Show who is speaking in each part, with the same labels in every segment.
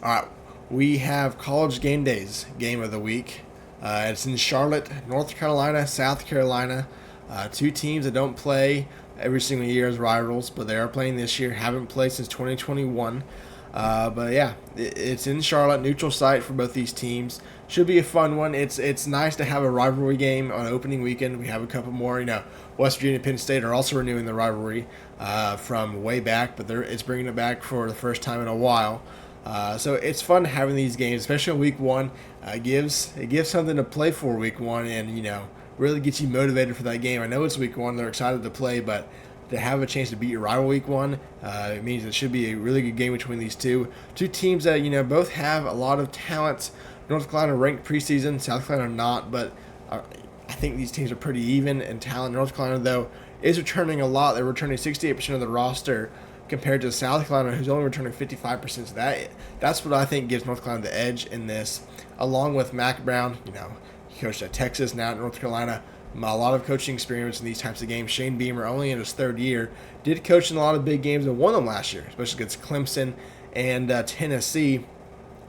Speaker 1: All right, we have College Game Days game of the week. It's in Charlotte, North Carolina, South Carolina. Two teams that don't play every single year as rivals, but they are playing this year. Haven't played since 2021. But yeah, it's in Charlotte, neutral site for both these teams. Should be a fun one. It's nice to have a rivalry game on opening weekend. We have a couple more. West Virginia, Penn State are also renewing the rivalry from way back, but it's bringing it back for the first time in a while. So it's fun having these games, especially on week one. It gives something to play for week one, and really gets you motivated for that game. I know it's week one; they're excited to play, but to have a chance to beat your rival week one, it means it should be a really good game between these two teams that both have a lot of talent. North Carolina ranked preseason, South Carolina not, but I think these teams are pretty even in talent. North Carolina though is returning a lot. They're returning 68% of the roster compared to South Carolina, who's only returning 55%. So that's what I think gives North Carolina the edge in this, along with Mac Brown. He coached at Texas, now at North Carolina. A lot of coaching experience in these types of games. Shane Beamer, only in his third year, did coach in a lot of big games and won them last year, especially against Clemson and Tennessee.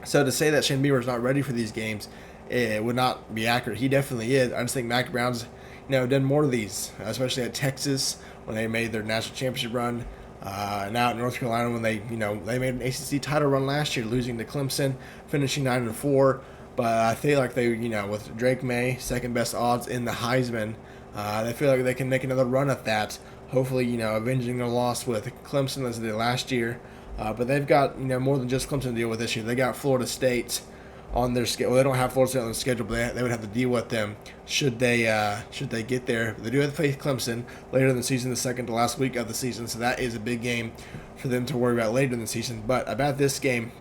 Speaker 1: So to say that Shane Beamer is not ready for these games, it would not be accurate. He definitely is. I just think Mac Brown's done more of these, especially at Texas when they made their national championship run. Now at North Carolina when they made an ACC title run last year, losing to Clemson, finishing 9-4. But I feel like they, with Drake Maye, second best odds in the Heisman, they feel like they can make another run at that. Hopefully, avenging their loss with Clemson as they did last year. But they've got, more than just Clemson to deal with this year. They got Florida State on their schedule. Well, they don't have Florida State on their schedule, but they would have to deal with them should they get there. They do have to face Clemson later in the season, the second to last week of the season. So that is a big game for them to worry about later in the season. But about this game,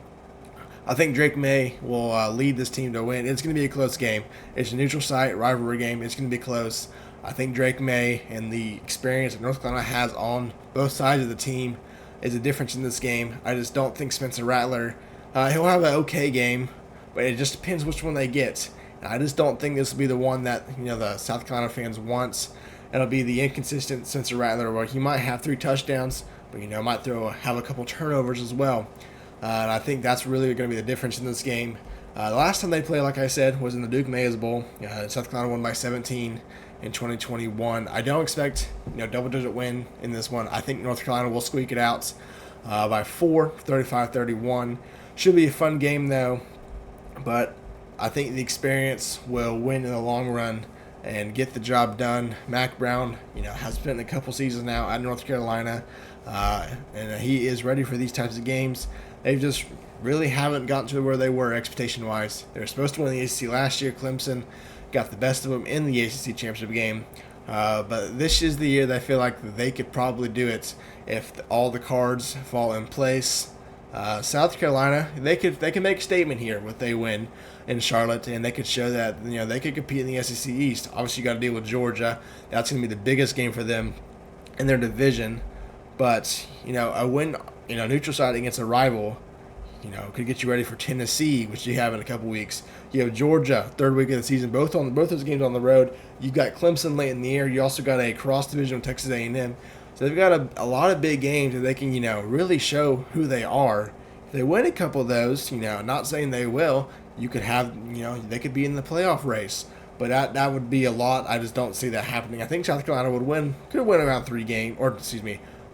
Speaker 1: I think Drake Maye will lead this team to win. It's going to be a close game. It's a neutral site rivalry game. It's going to be close. I think Drake Maye and the experience that North Carolina has on both sides of the team is a difference in this game. I just don't think Spencer Rattler, he'll have an okay game, but it just depends which one they get. I just don't think this will be the one that the South Carolina fans wants. It'll be the inconsistent Spencer Rattler where he might have 3 touchdowns, but might have a couple turnovers as well. And I think that's really going to be the difference in this game. The last time they played, like I said, was in the Duke Mayo Bowl. South Carolina won by 17 in 2021. I don't expect double-digit win in this one. I think North Carolina will squeak it out by 4, 35-31. Should be a fun game, though. But I think the experience will win in the long run and get the job done. Mac Brown, has spent a couple seasons now at North Carolina, and he is ready for these types of games. They just really haven't gotten to where they were expectation-wise. They were supposed to win the ACC last year. Clemson got the best of them in the ACC championship game. But this is the year that I feel like they could probably do it if all the cards fall in place. South Carolina, they can make a statement here if they win in Charlotte, and they could show that they could compete in the SEC East. Obviously, you got to deal with Georgia. That's going to be the biggest game for them in their division. But a win, neutral side against a rival, could get you ready for Tennessee, which you have in a couple weeks. You have Georgia, third week of the season, both those games on the road. You've got Clemson late in the year. You also got a cross division with Texas A&M. So they've got a lot of big games that they can, really show who they are. If they win a couple of those, not saying they will, you could have, they could be in the playoff race. But that would be a lot. I just don't see that happening. I think South Carolina could win around 3 games,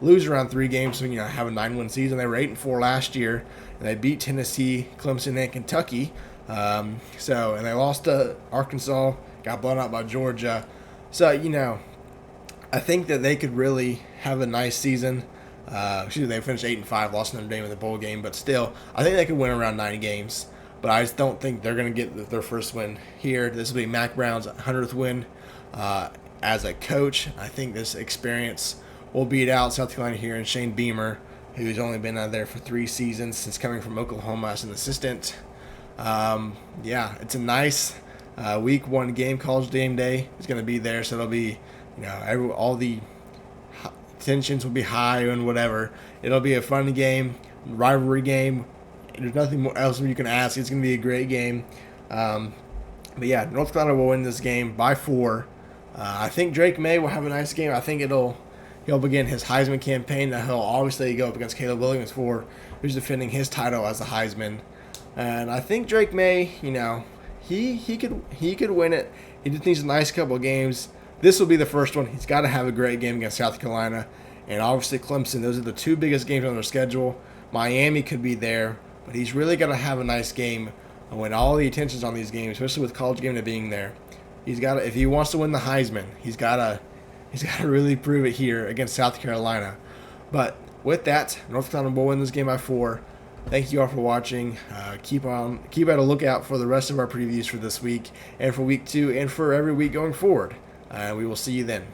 Speaker 1: lose around 3 games, so have a 9-win season. They were 8-4 last year, and they beat Tennessee, Clemson, and Kentucky. And they lost to Arkansas, got blown out by Georgia. So I think that they could really have a nice season. They finished 8-5, lost Notre Dame in the bowl game, but still, I think they could win around 9 games. But I just don't think they're going to get their first win here. This will be Mac Brown's 100th win as a coach. I think this experience will beat out South Carolina here, and Shane Beamer, who's only been out there for 3 seasons since coming from Oklahoma as an assistant. It's a nice week 1 game. College Game Day is going to be there, so it'll be, all the tensions will be high and whatever. It'll be a fun game, rivalry game. There's nothing more else you can ask. It's going to be a great game. North Carolina will win this game by 4. I think Drake Maye will have a nice game. I think he'll begin his Heisman campaign. He'll obviously go up against Caleb Williams, who's defending his title as a Heisman. And I think Drake May, he could win it. He just needs a nice couple of games. This will be the first one. He's got to have a great game against South Carolina, and obviously Clemson. Those are the two biggest games on their schedule. Miami could be there, but he's really got to have a nice game when all the attention's on these games, especially with College Game Day being there. He's got to, if he wants to win the Heisman, he's got to really prove it here against South Carolina. But with that, North Carolina will win this game by 4. Thank you all for watching. Keep at a lookout for the rest of our previews for this week and for week 2 and for every week going forward. We will see you then.